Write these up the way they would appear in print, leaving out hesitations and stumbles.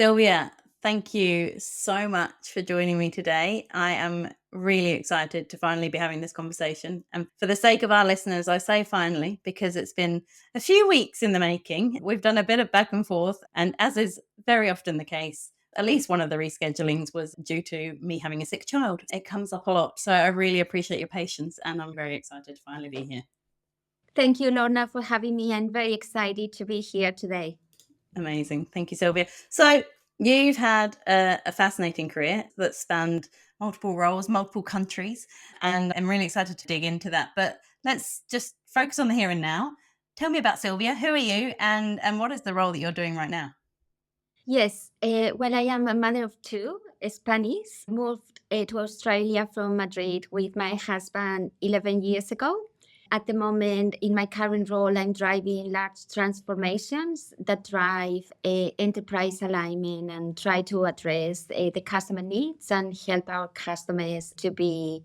Silvia, thank you so much for joining me today. I am really excited to finally be having this conversation. And for the sake of our listeners, I say finally because it's been a few weeks in the making. We've done a bit of back and forth, and as is very often the case, at least one of the reschedulings was due to me having a sick child. It comes up a lot. So I really appreciate your patience, and I'm very excited to finally be here. Thank you, Lorna, for having me. I'm very excited to be here today. Amazing. Thank you, Silvia. So you've had a fascinating career that spanned multiple roles, multiple countries, and I'm really excited to dig into that. But let's just focus on the here and now. Tell me about Silvia. Who are you and what is the role that you're doing right now? Yes, well, I am a mother of two, Spanish. Moved to Australia from Madrid with my husband 11 years ago. At the moment, in my current role, I'm driving large transformations that drive enterprise alignment and try to address the customer needs and help our customers to be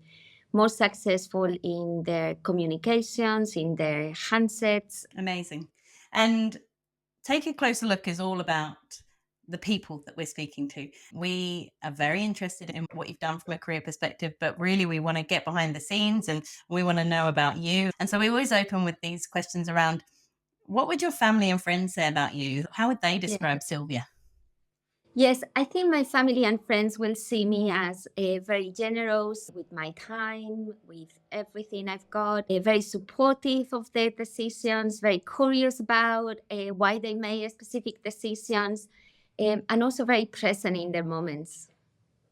more successful in their communications, in their handsets. Amazing. And Take a Closer Look is all about the people that we're speaking to. We are very interested in what you've done from a career perspective, but really we want to get behind the scenes and we want to know about you. And so we always open with these questions around what would your family and friends say about you? How would they Yeah. describe Silvia? Yes, I think my family and friends will see me as very generous with my time, with everything I've got, very supportive of their decisions, very curious about why they made specific decisions, and also very present in their moments.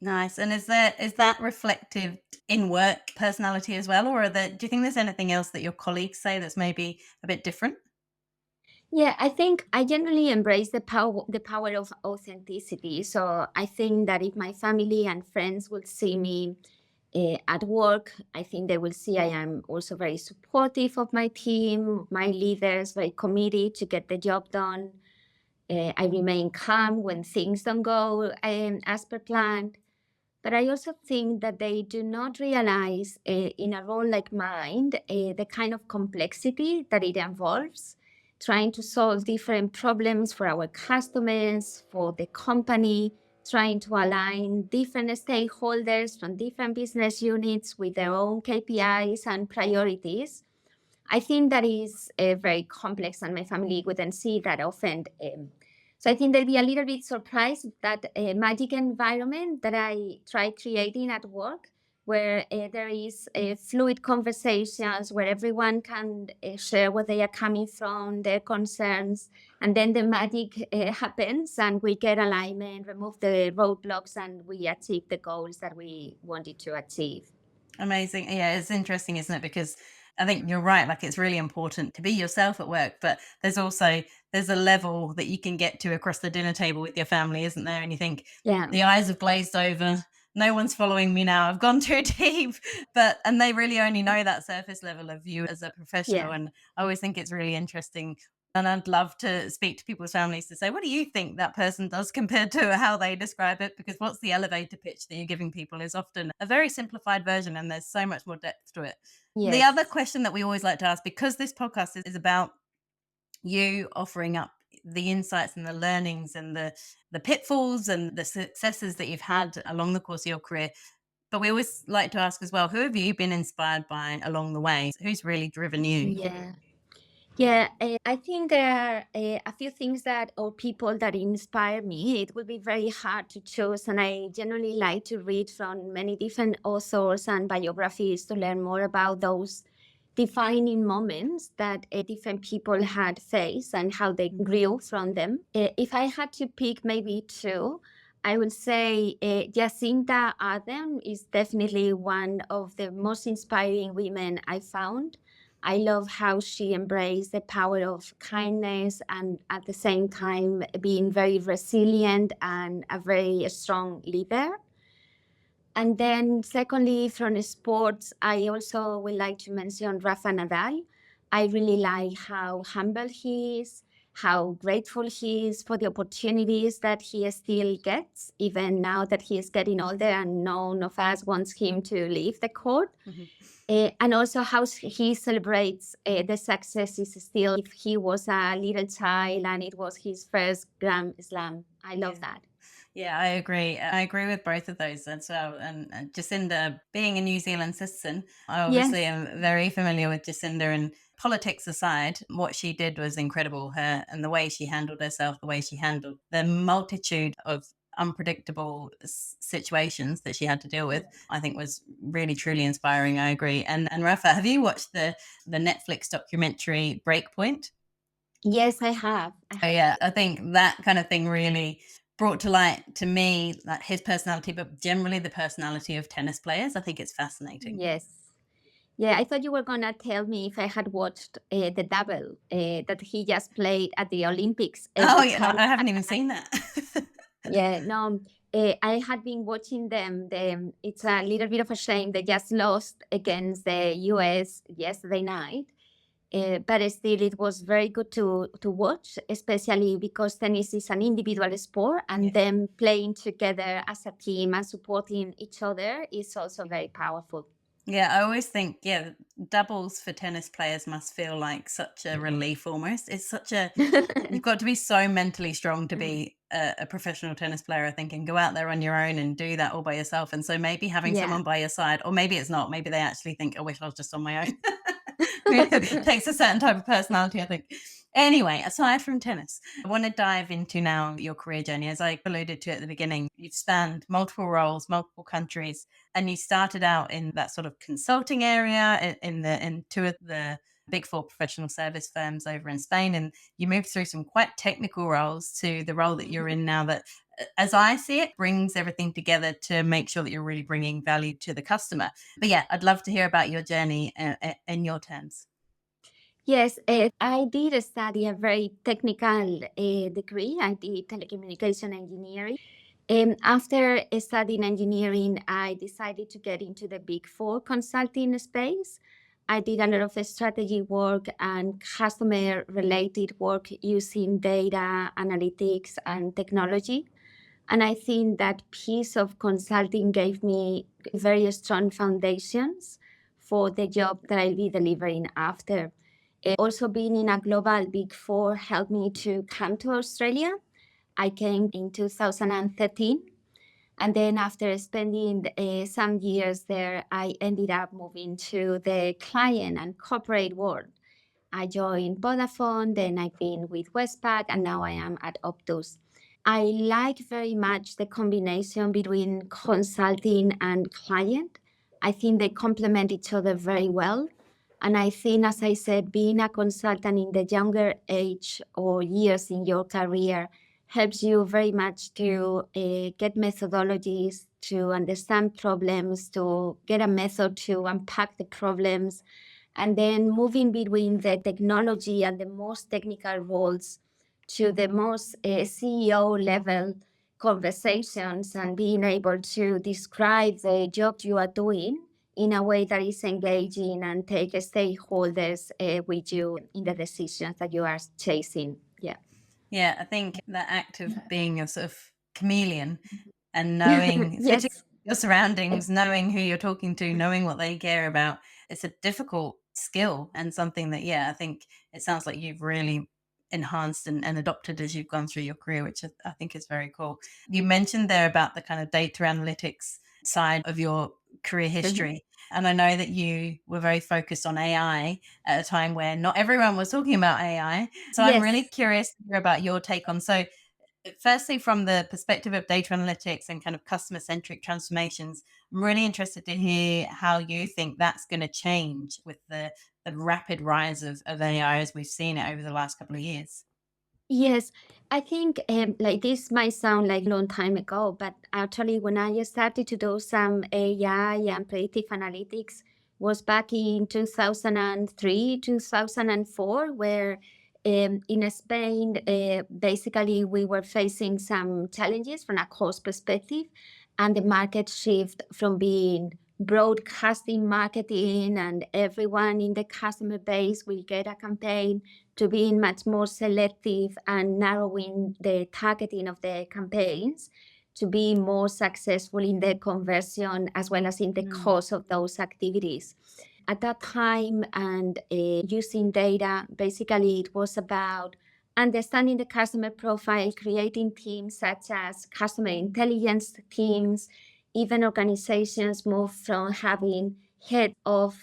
Nice. And is that reflective in work personality as well? Or do you think there's anything else that your colleagues say that's maybe a bit different? Yeah, I think I generally embrace the power of authenticity. So I think that if my family and friends will see me at work, I think they will see I am also very supportive of my team, my leaders, very committed to get the job done. I remain calm when things don't go as per planned. But I also think that they do not realize in a role like mine the kind of complexity that it involves, trying to solve different problems for our customers, for the company, trying to align different stakeholders from different business units with their own KPIs and priorities. I think that is very complex, and my family wouldn't see that often. So I think they'll be a little bit surprised that magic environment that I try creating at work, where there is fluid conversations, where everyone can share where they are coming from, their concerns, and then the magic happens, and we get alignment, remove the roadblocks, and we achieve the goals that we wanted to achieve. Amazing. Yeah, it's interesting, isn't it? Because I think you're right. Like it's really important to be yourself at work, but there's a level that you can get to across the dinner table with your family, isn't there? And you think Yeah. the eyes have glazed over. No one's following me now. I've gone too deep. And they really only know that surface level of you as a professional. Yeah. And I always think it's really interesting. And I'd love to speak to people's families to say, what do you think that person does compared to how they describe it? Because what's the elevator pitch that you're giving people is often a very simplified version, and there's so much more depth to it. The Yes. other question that we always like to ask, because this podcast is about you offering up the insights and the learnings and the pitfalls and the successes that you've had along the course of your career. But we always like to ask as well, who have you been inspired by along the way? Who's really driven you? Yeah. Yeah, I think there are a few things that or people that inspire me. It would be very hard to choose, and I generally like to read from many different authors and biographies to learn more about those defining moments that different people had faced and how they grew from them. If I had to pick maybe two, I would say Jacinta Ardern is definitely one of the most inspiring women I found. I love how she embraced the power of kindness and at the same time being very resilient and a very strong leader. And then, secondly, from sports, I also would like to mention Rafa Nadal. I really like how humble he is, how grateful he is for the opportunities that he still gets, even now that he is getting older and none of us wants him to leave the court. And also how he celebrates the successes still. If he was a little child and it was his first Grand Slam I love that. Yeah, I agree. I agree with both of those as well. And Jacinda, being a New Zealand citizen, I obviously Yes. am very familiar with Jacinda. And politics aside, what she did was incredible. Her and the way she handled herself, the way she handled the multitude of unpredictable situations that she had to deal with, I think was really truly inspiring. I agree. And Rafa, have you watched the Netflix documentary Breakpoint? Yes, I have. Oh yeah, I think that kind of thing really brought to light to me like his personality, but generally the personality of tennis players. I think it's fascinating. Yes. Yeah, I thought you were gonna tell me if I had watched the double that he just played at the Olympics Oh every yeah, no, time. I haven't even seen that. Yeah, no, I had been watching them. It's a little bit of a shame they just lost against the US yesterday night. But still, it was very good to watch, especially because tennis is an individual sport, and Yeah. them playing together as a team and supporting each other is also very powerful. Yeah, I always think, yeah, doubles for tennis players must feel like such a relief almost. It's such a, you've got to be so mentally strong to be a professional tennis player, I think, and go out there on your own and do that all by yourself. And so maybe having Yeah. someone by your side, or maybe it's not, maybe they actually think, I wish I was just on my own. It takes a certain type of personality, I think. Anyway, aside from tennis, I want to dive into now your career journey. As I alluded to at the beginning, you've spanned multiple roles, multiple countries, and you started out in that sort of consulting area in two of the big four professional service firms over in Spain, and you moved through some quite technical roles to the role that you're in now that, as I see it, brings everything together to make sure that you're really bringing value to the customer. But yeah, I'd love to hear about your journey in your terms. Yes, I did study a very technical degree. I did telecommunication engineering. After studying engineering, I decided to get into the Big Four consulting space. I did a lot of strategy work and customer related work using data analytics and technology. And I think that piece of consulting gave me very strong foundations for the job that I'll be delivering after. Also, being in a global Big Four helped me to come to Australia. I came in 2013. And then after spending some years there, I ended up moving to the client and corporate world. I joined Vodafone, then I've been with Westpac, and now I am at Optus. I like very much the combination between consulting and client. I think they complement each other very well. And I think, as I said, being a consultant in the younger age or years in your career helps you very much to get methodologies, to understand problems, to get a method to unpack the problems, and then moving between the technology and the most technical roles to the most CEO level conversations and being able to describe the job you are doing in a way that is engaging and take stakeholders with you in the decisions that you are chasing. Yeah. Yeah, I think that act of being a sort of chameleon and knowing, fitting Yes. your surroundings, knowing who you're talking to, knowing what they care about, it's a difficult skill and something that, yeah, I think it sounds like you've really enhanced and adopted as you've gone through your career, which I think is very cool. You mentioned there about the kind of data analytics side of your career history. And I know that you were very focused on AI at a time where not everyone was talking about AI. So I'm really Yes. curious to hear about your take on. So firstly, from the perspective of data analytics and kind of customer centric transformations, I'm really interested to hear how you think that's going to change with the rapid rise of AI as we've seen it over the last couple of years. Yes, I think like this might sound like a long time ago, but actually when I started to do some AI and predictive analytics was back in 2003, 2004, where in Spain, basically we were facing some challenges from a cost perspective, and the market shift from being broadcasting marketing and everyone in the customer base will get a campaign to being much more selective and narrowing the targeting of the campaigns to be more successful in the conversion as well as in the cost of those activities. At that time, and using data, basically it was about understanding the customer profile, creating teams such as customer intelligence teams. Even organizations move from having head of,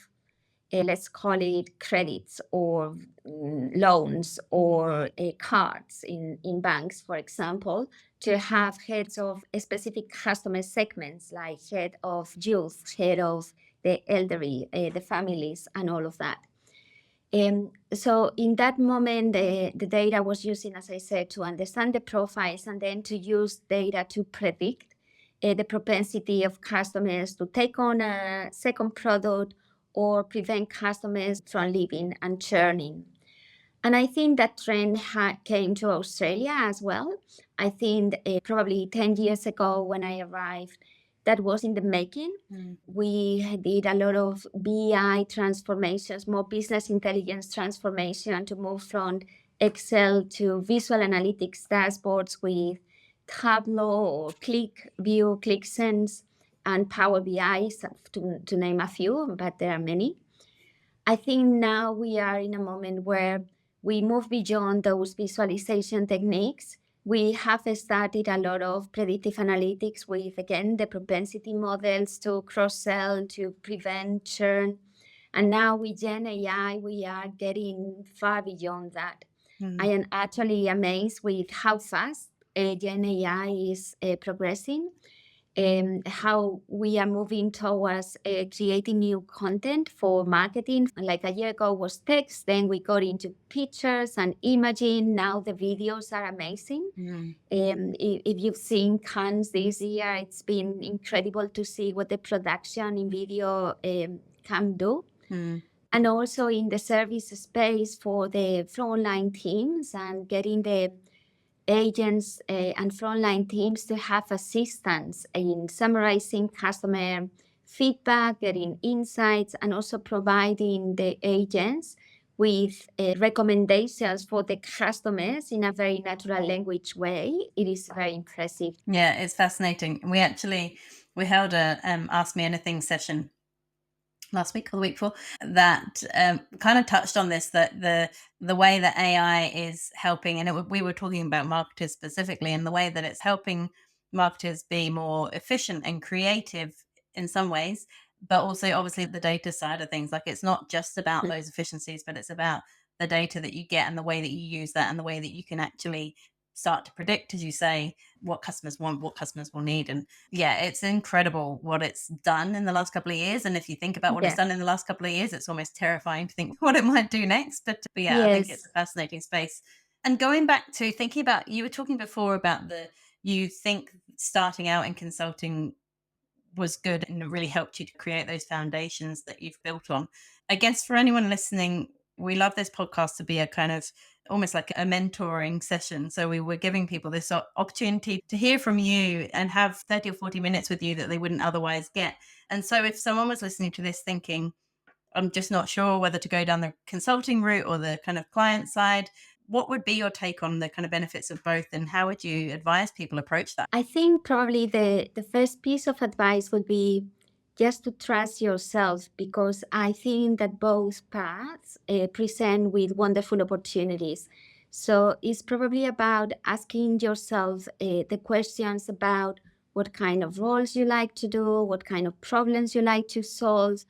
let's call it credits or loans or cards in banks, for example, to have heads of specific customer segments like head of youth, head of the elderly, the families, and all of that. So in that moment, the data was using, as I said, to understand the profiles and then to use data to predict the propensity of customers to take on a second product or prevent customers from leaving and churning. And I think that trend came to Australia as well. I think probably 10 years ago when I arrived, that was in the making. We did a lot of BI transformations, more business intelligence transformation to move from Excel to visual analytics dashboards with Tableau or ClickView, ClickSense, and Power BI, to name a few, but there are many. I think now we are in a moment where we move beyond those visualization techniques. We have started a lot of predictive analytics with, again, the propensity models to cross-sell, to prevent churn. And now with Gen AI, we are getting far beyond that. I am actually amazed with how fast Gen AI is progressing. How we are moving towards creating new content for marketing. Like a year ago was text, then we got into pictures and imaging. Now the videos are amazing. If you've seen Cannes this year, it's been incredible to see what the production in video can do. And also in the service space for the frontline teams and getting the agents and frontline teams to have assistance in summarizing customer feedback, getting insights, and also providing the agents with recommendations for the customers in a very natural language way. It is very impressive. Yeah, it's fascinating. We held a Ask Me Anything session last week or the week before that kind of touched on this, that the way that AI is helping, and we were talking about marketers specifically, and the way that it's helping marketers be more efficient and creative in some ways, but also obviously the data side of things. Like, it's not just about those efficiencies, but it's about the data that you get and the way that you use that and the way that you can actually start to predict, as you say, what customers want, what customers will need. And yeah, it's incredible what it's done in the last couple of years. And if you think about what it's done in the last couple of years, it's almost terrifying to think what it might do next. But yeah, I think it's a fascinating space. And going back to thinking about, you were talking before about you think starting out in consulting was good and it really helped you to create those foundations that you've built on. I guess for anyone listening, we love this podcast to be a kind of almost like a mentoring session. So we were giving people this opportunity to hear from you and have 30 or 40 minutes with you that they wouldn't otherwise get. And so if someone was listening to this thinking, I'm just not sure whether to go down the consulting route or the kind of client side, what would be your take on the kind of benefits of both, and how would you advise people approach that? I think probably the first piece of advice would be just to trust yourself, because I think that both paths present with wonderful opportunities. So it's probably about asking yourself the questions about what kind of roles you like to do, what kind of problems you like to solve,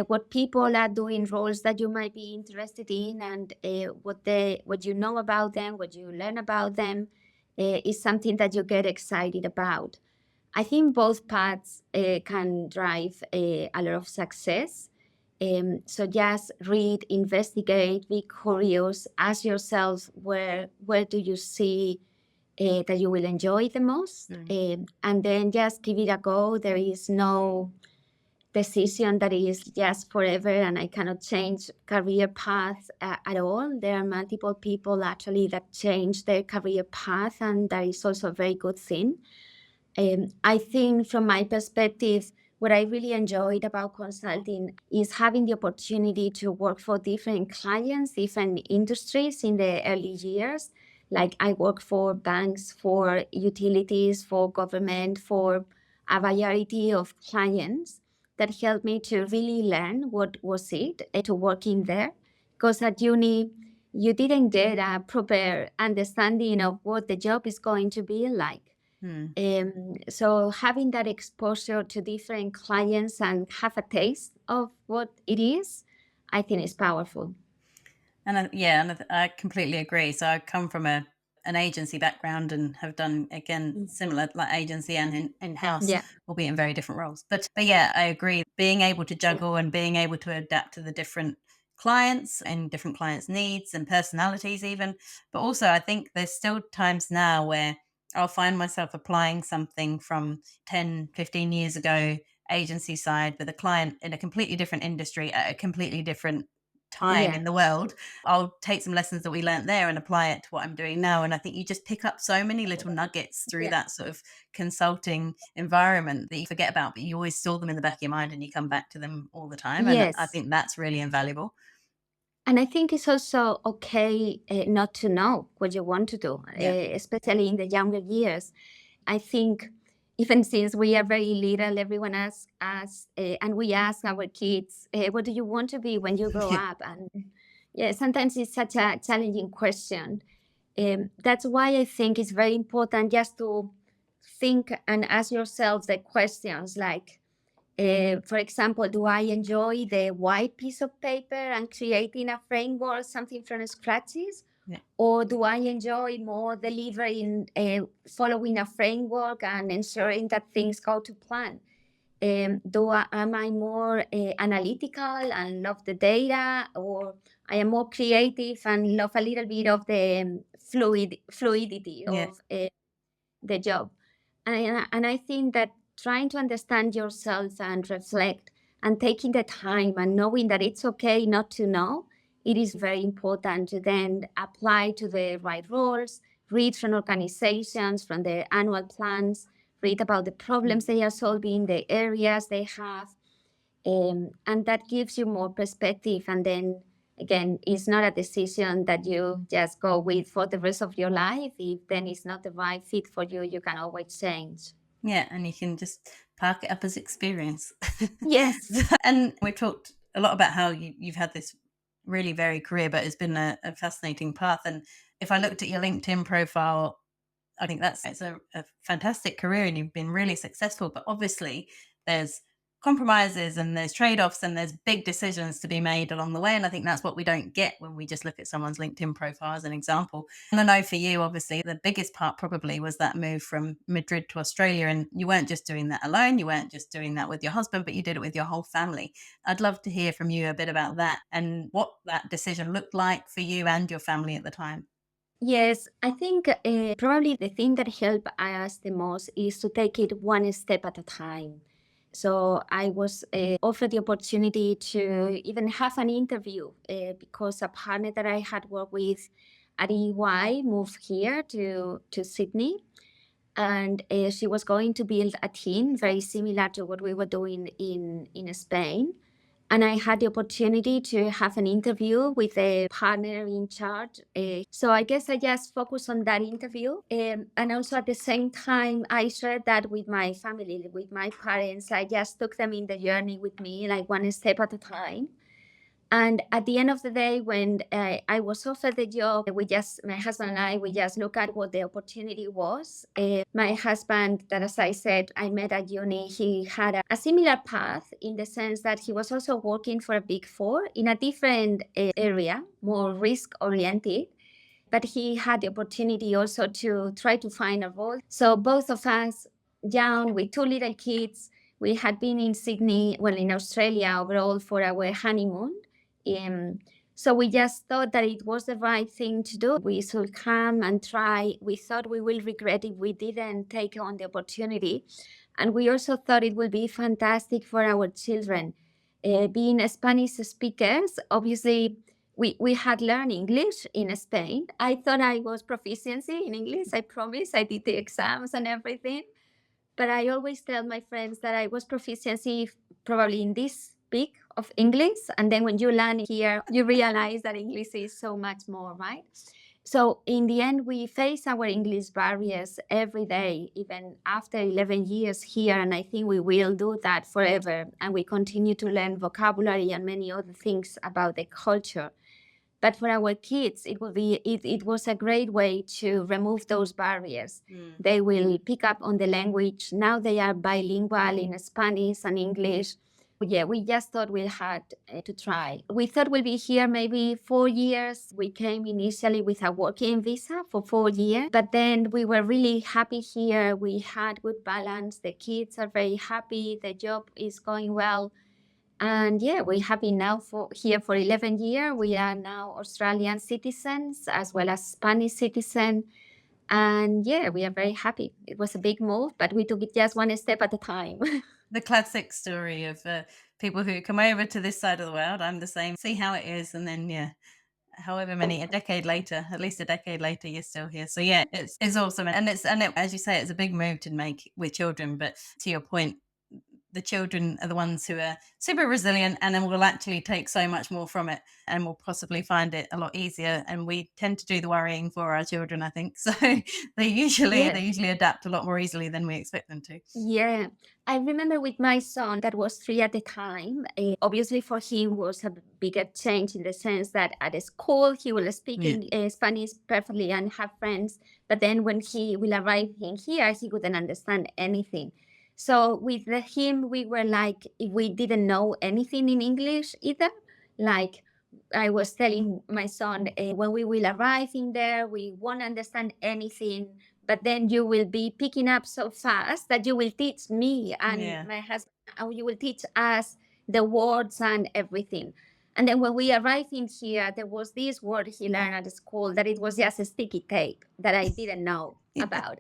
what people are doing, roles that you might be interested in, and what you know about them, what you learn about them is something that you get excited about. I think both paths can drive a lot of success. So just read, investigate, be curious, ask yourself where do you see that you will enjoy the most, and then just give it a go. There is no decision that is just forever, and I cannot change career path at all. There are multiple people actually that change their career path, and that is also a very good thing. I think from my perspective, what I really enjoyed about consulting is having the opportunity to work for different clients, different industries in the early years. Like, I work for banks, for utilities, for government, for a variety of clients that helped me to really learn what was it to work in there. Because at uni, you didn't get a proper understanding of what the job is going to be like. Hmm. So having that exposure to different clients and have a taste of what it is, I think is powerful. And I completely agree. So I come from an agency background and have done again similar, like agency and in house, Yeah. albeit in very different roles. But yeah, I agree. Being able to juggle and being able to adapt to the different clients and different clients' needs and personalities, even. But also, I think there's still times now where I'll find myself applying something from 10, 15 years ago, agency side, with a client in a completely different industry at a completely different time Yeah. in the world. I'll take some lessons that we learnt there and apply it to what I'm doing now. And I think you just pick up so many little nuggets through Yeah. that sort of consulting environment that you forget about, but you always store them in the back of your mind and you come back to them all the time. And I Yes. think that's really invaluable. And I think it's also okay not to know what you want to do, Yeah. especially in the younger years. I think even since we are very little, everyone asks us, and we ask our kids, what do you want to be when you grow Yeah. up? And yeah, sometimes it's such a challenging question. That's why I think it's very important just to think and ask yourself the questions like, for example, do I enjoy the white piece of paper and creating a framework, something from scratches? Yeah. Or do I enjoy more delivering, following a framework and ensuring that things go to plan? Am I more analytical and love the data, or I am more creative and love a little bit of the fluidity Yeah. of the job? And I think that trying to understand yourself and reflect and taking the time and knowing that it's okay not to know, it is very important to then apply to the right roles, read from organizations, from their annual plans, read about the problems they are solving, the areas they have. And that gives you more perspective. And then again, it's not a decision that you just go with for the rest of your life. If then it's not the right fit for you, you can always change. Yeah. And you can just park it up as experience. Yes. And we've talked a lot about how you've had this really varied career, but it's been a fascinating path. And if I looked at your LinkedIn profile, I think it's a fantastic career and you've been really successful. But obviously, there's compromises and there's trade-offs and there's big decisions to be made along the way. And I think that's what we don't get when we just look at someone's LinkedIn profile as an example. And I know for you, obviously, the biggest part probably was that move from Madrid to Australia. And you weren't just doing that alone. You weren't just doing that with your husband, but you did it with your whole family. I'd love to hear from you a bit about that and what that decision looked like for you and your family at the time. Yes, I think probably the thing that helped us the most is to take it one step at a time. So I was offered the opportunity to even have an interview because a partner that I had worked with at EY moved here to Sydney, and she was going to build a team very similar to what we were doing in Spain. And I had the opportunity to have an interview with a partner in charge. So I guess I just focused on that interview. And also at the same time, I shared that with my family, with my parents. I just took them in the journey with me, like one step at a time. And at the end of the day, when I was offered the job, my husband and I, we just looked at what the opportunity was. My husband, that as I said, I met at uni, he had a similar path in the sense that he was also working for a big four in a different area, more risk oriented. But he had the opportunity also to try to find a role. So both of us, young with two little kids, we had been in Sydney, well, in Australia overall for our honeymoon. So we just thought that it was the right thing to do. We should come and try. We thought we will regret if we didn't take on the opportunity. And we also thought it would be fantastic for our children. Being Spanish speakers, obviously, we had learned English in Spain. I thought I was proficiency in English. I promise. I did the exams and everything. But I always tell my friends that I was proficiency probably in this peak of English. And then when you land here, you realize that English is so much more, right? So in the end, we face our English barriers every day, even after 11 years here. And I think we will do that forever. And we continue to learn vocabulary and many other things about the culture. But for our kids, it was a great way to remove those barriers. They will pick up on the language. Now they are bilingual in Spanish and English. Yeah, we just thought we had to try. We thought we'll be here maybe 4 years. We came initially with a working visa for 4 years, but then we were really happy here. We had good balance. The kids are very happy. The job is going well. And yeah, we have been now here for 11 years. We are now Australian citizens as well as Spanish citizens. And yeah, we are very happy. It was a big move, but we took it just one step at a time. The classic story of people who come over to this side of the world. I'm the same. See how it is, and then however many, a decade later, at least a decade later, you're still here. So yeah, it's awesome, and as you say, it's a big move to make with children. But to your point, the children are the ones who are super resilient and then will actually take so much more from it and will possibly find it a lot easier. And we tend to do the worrying for our children, I think. So they usually adapt a lot more easily than we expect them to. Yeah. I remember with my son that was 3 at the time. Obviously, for him was a bigger change in the sense that at school he will speak in Spanish perfectly and have friends. But then when he will arrive in here, he wouldn't understand anything. So with him, we were like, we didn't know anything in English either. Like I was telling my son, when we will arrive in there, we won't understand anything, but then you will be picking up so fast that you will teach me and my husband, you will teach us the words and everything. And then when we arrived in here, there was this word he learned at school that it was just a sticky tape that I didn't know about.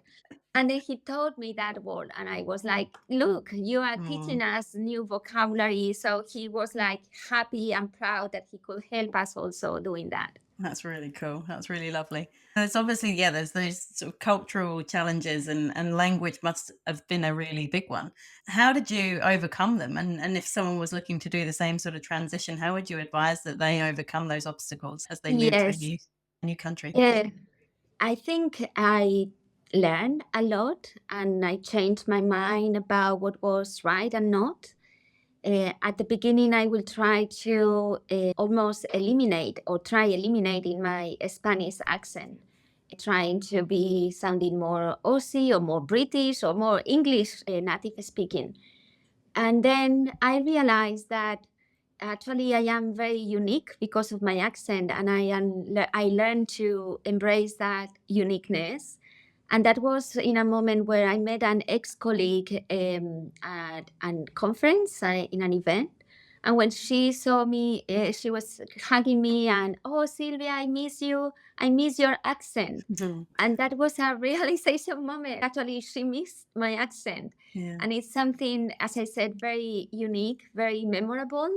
And then he told me that word, and I was like, look, you are teaching us new vocabulary. So he was like happy and proud that he could help us also doing that. That's really cool. That's really lovely. There's obviously, there's those sort of cultural challenges, and language must have been a really big one. How did you overcome them? And if someone was looking to do the same sort of transition, how would you advise that they overcome those obstacles as they move to a new country? Yeah. I think I learned a lot and I changed my mind about what was right and not. At the beginning, I will try to almost eliminate or try eliminating my Spanish accent, trying to be sounding more Aussie or more British or more English native speaking. And then I realized that actually I am very unique because of my accent, and I learned to embrace that uniqueness. And that was in a moment where I met an ex-colleague at a conference, in an event. And when she saw me, she was hugging me and, oh, Silvia, I miss you. I miss your accent. And that was a realization moment. Actually, she missed my accent. And it's something, as I said, very unique, very memorable.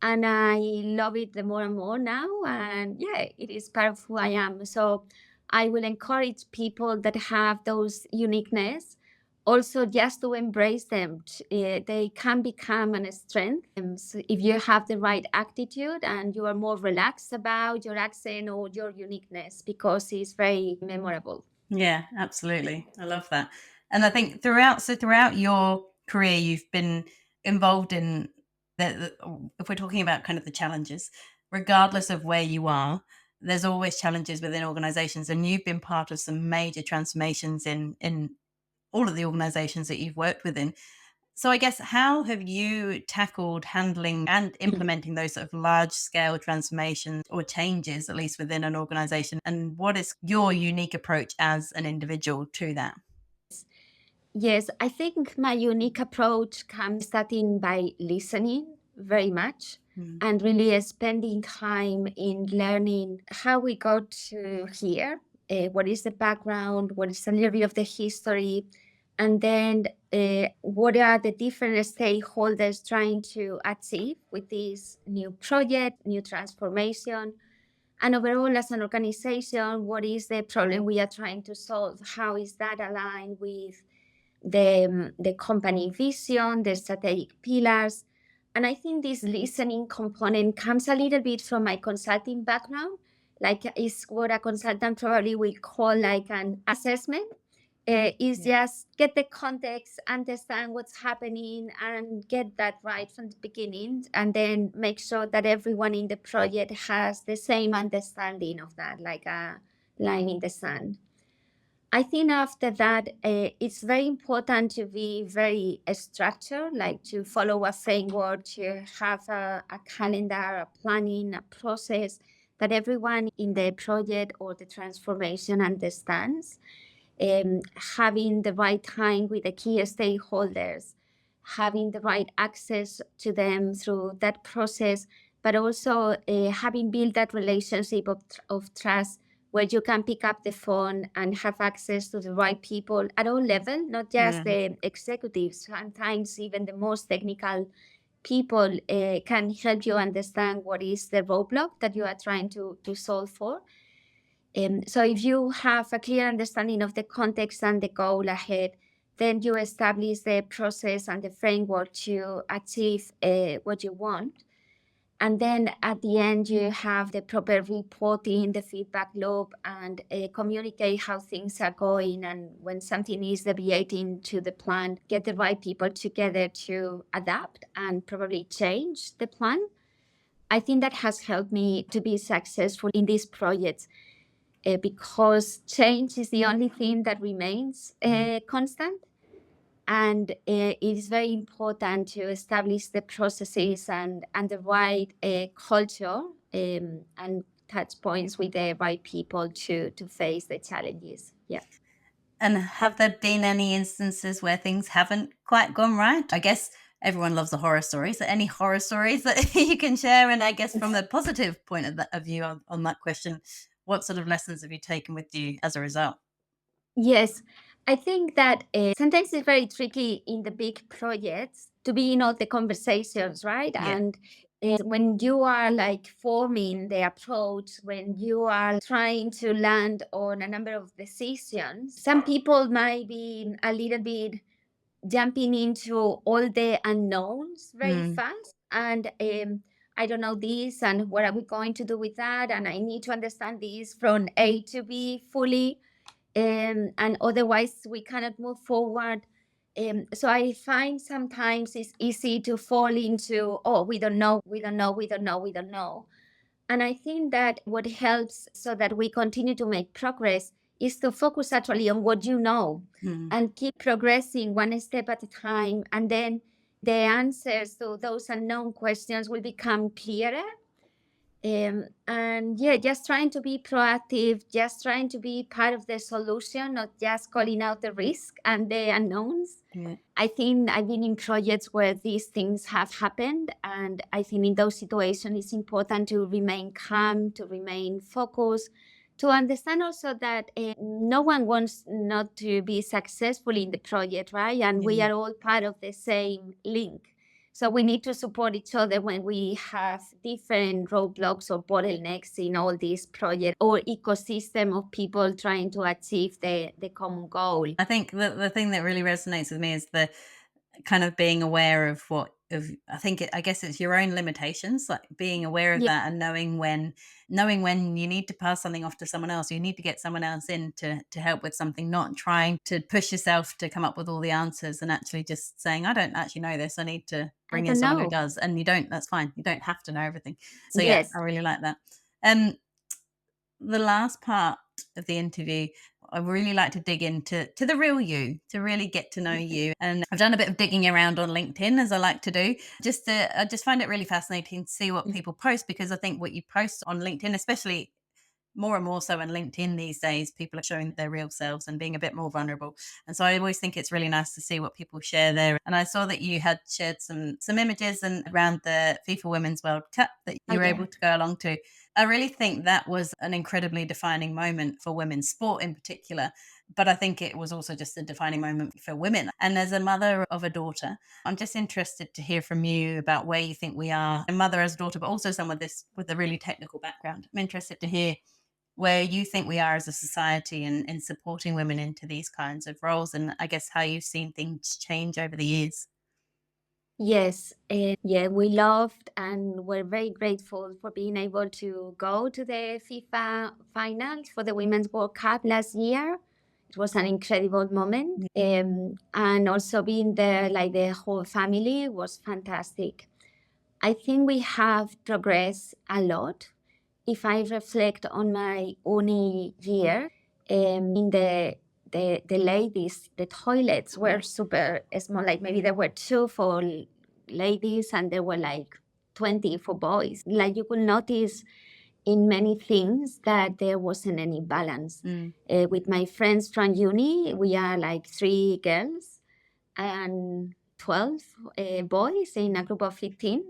And I love it more and more now. And yeah, it is part of who I am. So I will encourage people that have those uniqueness also just to embrace them. They can become a strength so if you have the right attitude and you are more relaxed about your accent or your uniqueness, because it's very memorable. Yeah, absolutely. I love that. And I think throughout your career, you've been involved in if we're talking about kind of the challenges, regardless of where you are, there's always challenges within organizations, and you've been part of some major transformations in all of the organizations that you've worked within. So I guess, how have you tackled handling and implementing those sort of large scale transformations or changes, at least within an organization? And what is your unique approach as an individual to that? Yes, I think my unique approach comes starting by listening very much and really spending time in learning how we got to here, what is the background, what is a little bit of the history, and then what are the different stakeholders trying to achieve with this new project, new transformation. And overall, as an organization, what is the problem we are trying to solve? How is that aligned with the company vision, the strategic pillars? And I think this listening component comes a little bit from my consulting background, like is what a consultant probably will call like an assessment. is just get the context, understand what's happening, and get that right from the beginning, and then make sure that everyone in the project has the same understanding of that, like a line in the sand. I think after that, it's very important to be very structured, like to follow a framework, to have a calendar, a planning, a process that everyone in the project or the transformation understands. Having the right time with the key stakeholders, having the right access to them through that process, but also having built that relationship of trust where you can pick up the phone and have access to the right people at all levels, not just the executives. Sometimes even the most technical people can help you understand what is the roadblock that you are trying to solve for. So if you have a clear understanding of the context and the goal ahead, then you establish the process and the framework to achieve what you want. And then at the end, you have the proper reporting, the feedback loop, and communicate how things are going. And when something is deviating to the plan, get the right people together to adapt and probably change the plan. I think that has helped me to be successful in these projects because change is the only thing that remains constant. And it is very important to establish the processes and the right culture and touch points with the right people to face the challenges. Yeah. And have there been any instances where things haven't quite gone right? I guess everyone loves a horror story. So any horror stories that you can share? And I guess from the positive point of view on that question, what sort of lessons have you taken with you as a result? Yes, I think that sometimes it's very tricky in the big projects to be in all the conversations, right? Yeah. And when you are like forming the approach, when you are trying to land on a number of decisions, some people might be a little bit jumping into all the unknowns very fast. And I don't know this, and what are we going to do with that? And I need to understand this from A to B fully, and otherwise we cannot move forward. So I find sometimes it's easy to fall into, oh, we don't know, we don't know, we don't know, we don't know. And I think that what helps so that we continue to make progress is to focus actually on what you know and keep progressing one step at a time. And then the answers to those unknown questions will become clearer. And yeah, just trying to be proactive, just trying to be part of the solution, not just calling out the risk and the unknowns. Yeah. I think I've been in projects where these things have happened. And I think in those situations, it's important to remain calm, to remain focused, to understand also that no one wants not to be successful in the project, right? And we are all part of the same link. So we need to support each other when we have different roadblocks or bottlenecks in all these projects or ecosystem of people trying to achieve the common goal. I think the thing that really resonates with me is the kind of being aware of I guess it's your own limitations, like being aware of Yeah. that and knowing when you need to pass something off to someone else, you need to get someone else in to help with something, not trying to push yourself to come up with all the answers and actually just saying, I don't actually know this, I need to I bring in don't someone who know. does. And you don't, that's fine, you don't have to know everything. So yeah, Yes. I really like that. The last part of the interview, I really like to dig into the real you, to really get to know you. And I've done a bit of digging around on LinkedIn, as I like to do. I just find it really fascinating to see what people post, because I think what you post on LinkedIn, especially more and more so on LinkedIn these days, people are showing their real selves and being a bit more vulnerable. And so I always think it's really nice to see what people share there. And I saw that you had shared some images and around the FIFA Women's World Cup that you were able to go along to. I really think that was an incredibly defining moment for women's sport in particular. But I think it was also just a defining moment for women. And as a mother of a daughter, I'm just interested to hear from you about where you think we are, a mother as a daughter, but also someone with a really technical background. I'm interested to hear where you think we are as a society in supporting women into these kinds of roles, and I guess how you've seen things change over the years. Yes, yeah, we loved and we're very grateful for being able to go to the FIFA finals for the Women's World Cup last year. It was an incredible moment. And also being there, like the whole family, was fantastic. I think we have progressed a lot. If I reflect on my uni year, in the ladies, the toilets were super small. Like maybe there were 2 for ladies and there were like 20 for boys. Like you could notice in many things that there wasn't any balance. With my friends from uni, we are like 3 girls and 12 boys in a group of 15.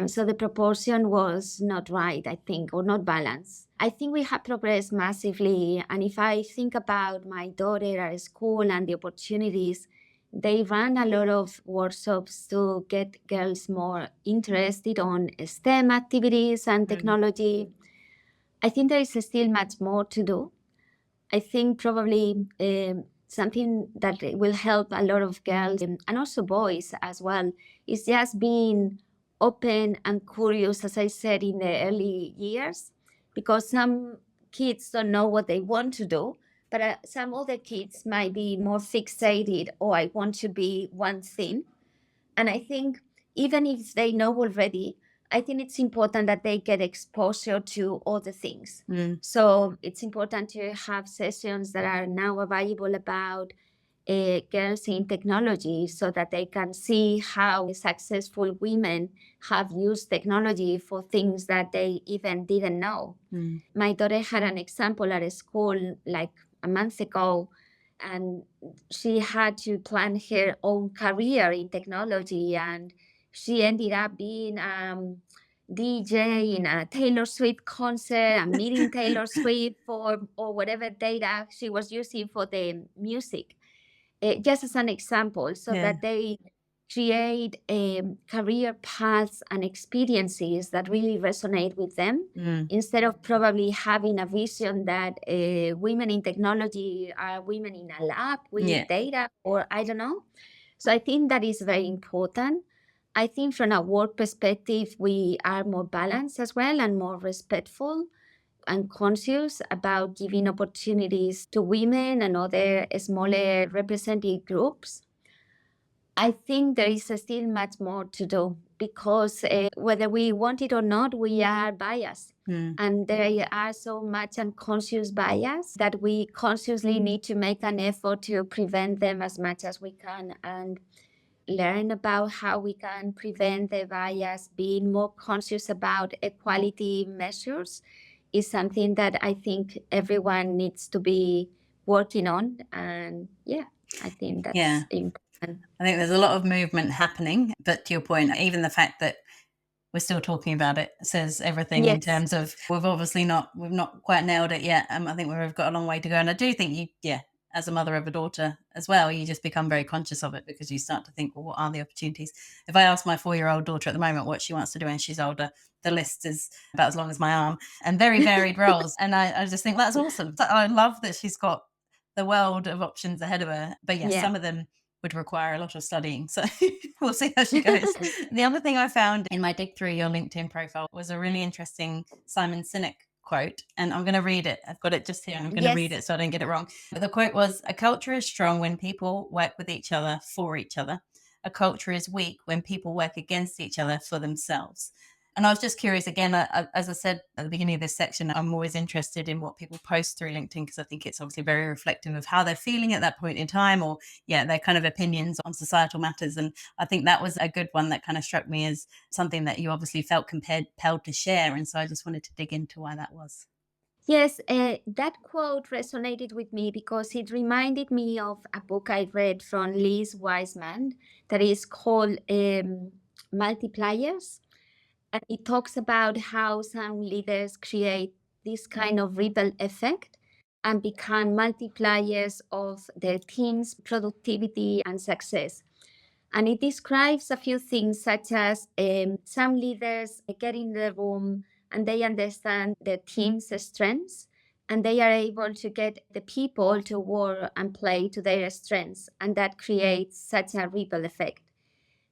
So the proportion was not right, I think, or not balanced. I think we have progressed massively. And if I think about my daughter at school and the opportunities, they run a lot of workshops to get girls more interested on STEM activities and technology. I think there is still much more to do. I think probably something that will help a lot of girls and also boys as well is just being open and curious, as I said, in the early years, because some kids don't know what they want to do, but some other kids might be more fixated, oh, I want to be one thing. And I think even if they know already, I think it's important that they get exposure to other things. So it's important to have sessions that are now available about girls in technology so that they can see how successful women have used technology for things that they even didn't know. My daughter had an example at a school like a month ago, and she had to plan her own career in technology, and she ended up being DJ in a Taylor Swift concert and meeting Taylor Swift or whatever data she was using for the music. Just as an example, so that they create career paths and experiences that really resonate with them, instead of probably having a vision that women in technology are women in a lab with data, or I don't know. So I think that is very important. I think from a work perspective, we are more balanced as well and more respectful and conscious about giving opportunities to women and other smaller represented groups. I think there is still much more to do because whether we want it or not, we are biased. And there are so much unconscious bias that we consciously need to make an effort to prevent them as much as we can and learn about how we can prevent the bias. Being more conscious about equality measures is something that I think everyone needs to be working on. And I think that's important. I think there's a lot of movement happening, but to your point, even the fact that we're still talking about it says everything in terms of we've not quite nailed it yet. I think we've got a long way to go. And I do think as a mother of a daughter as well, you just become very conscious of it because you start to think, well, what are the opportunities? If I ask my 4-year-old daughter at the moment what she wants to do when she's older, the list is about as long as my arm and very varied roles. And I just think that's awesome. I love that she's got the world of options ahead of her. But some of them would require a lot of studying. So we'll see how she goes. The other thing I found in my dig through your LinkedIn profile was a really interesting Simon Sinek quote. And I'm going to read it. I've got it just here. I'm going to read it so I don't get it wrong. But the quote was, "A culture is strong when people work with each other for each other. A culture is weak when people work against each other for themselves." And I was just curious, again, as I said at the beginning of this section, I'm always interested in what people post through LinkedIn because I think it's obviously very reflective of how they're feeling at that point in time or, their kind of opinions on societal matters. And I think that was a good one that kind of struck me as something that you obviously felt compelled to share. And so I just wanted to dig into why that was. Yes, that quote resonated with me because it reminded me of a book I read from Liz Wiseman that is called Multipliers. And it talks about how some leaders create this kind of ripple effect and become multipliers of their team's productivity and success. And it describes a few things such as some leaders get in the room and they understand their team's strengths and they are able to get the people to work and play to their strengths. And that creates such a ripple effect.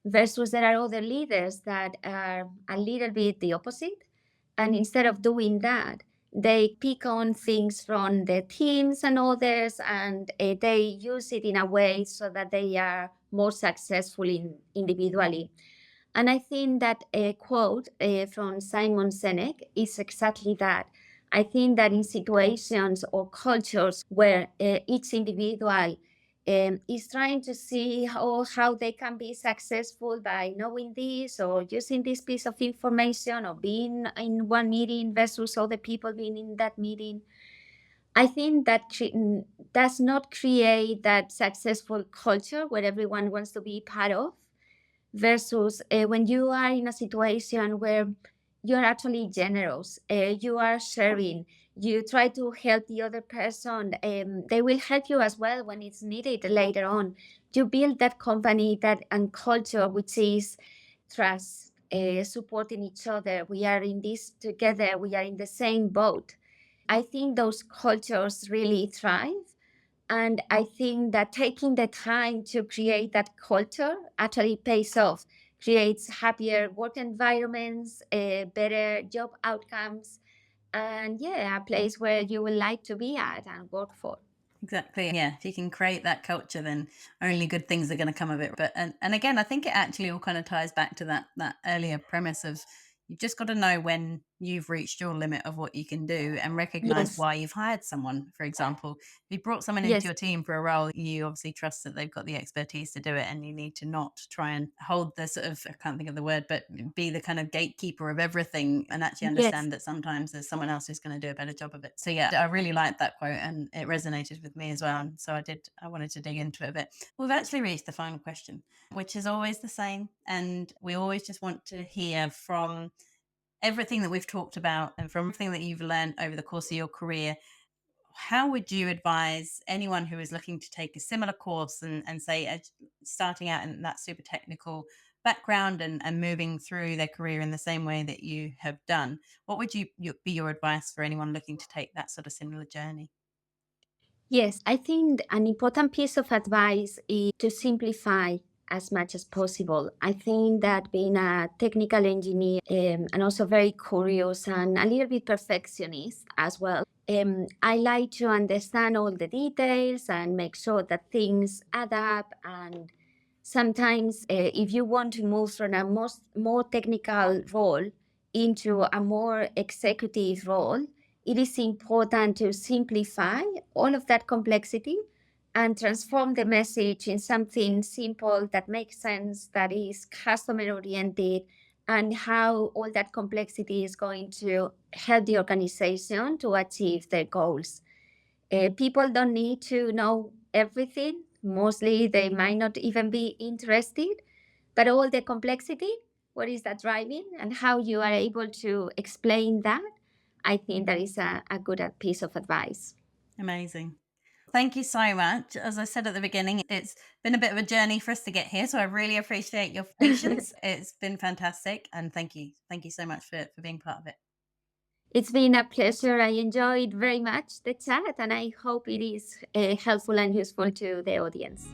Versus there are other leaders that are a little bit the opposite. And instead of doing that, They pick on things from the teams and others, and they use it in a way so that they are more successful individually. And I think that a quote from Simon Sinek is exactly that. I think that in situations or cultures where each individual is trying to see how they can be successful by knowing this or using this piece of information or being in one meeting versus other people being in that meeting, I think that does not create that successful culture where everyone wants to be part of versus when you are in a situation where you're actually generous, you are sharing, you try to help the other person, they will help you as well when it's needed later on. You build that company that and culture which is trust, supporting each other. We are in this together, we are in the same boat. I think those cultures really thrive. And I think that taking the time to create that culture actually pays off, creates happier work environments, better job outcomes, and yeah, a place where you would like to be at and work for. Exactly. Yeah. If you can create that culture, then only good things are going to come of it. But and again, I think it actually all kind of ties back to that earlier premise of you've just got to know when you've reached your limit of what you can do and recognize Yes, why you've hired someone. For example, if you brought someone into yes, your team for a role, you obviously trust that they've got the expertise to do it, and you need to not try and hold the sort of, I can't think of the word, but be the kind of gatekeeper of everything and actually yes. understand that sometimes there's someone else who's going to do a better job of it. So yeah, I really liked that quote and it resonated with me as well. And so I wanted to dig into it a bit. We've actually reached the final question, which is always the same. And we always just want to hear from everything that we've talked about and from everything that you've learned over the course of your career. How would you advise anyone who is looking to take a similar course and say starting out in that super technical background and moving through their career in the same way that you have done? What would be your advice for anyone looking to take that sort of similar journey? Yes, I think an important piece of advice is to simplify as much as possible. I think that being a technical engineer and also very curious and a little bit perfectionist as well, I like to understand all the details and make sure that things add up. And sometimes, if you want to move from a more technical role into a more executive role, it is important to simplify all of that complexity and transform the message in something simple that makes sense, that is customer oriented, and how all that complexity is going to help the organization to achieve their goals. People don't need to know everything. Mostly, they might not even be interested, but all the complexity, what is that driving, and how you are able to explain that, I think that is a good piece of advice. Amazing. Thank you so much. As I said at the beginning, it's been a bit of a journey for us to get here. So I really appreciate your patience. It's been fantastic. And thank you. Thank you so much for being part of it. It's been a pleasure. I enjoyed very much the chat, and I hope it is helpful and useful to the audience.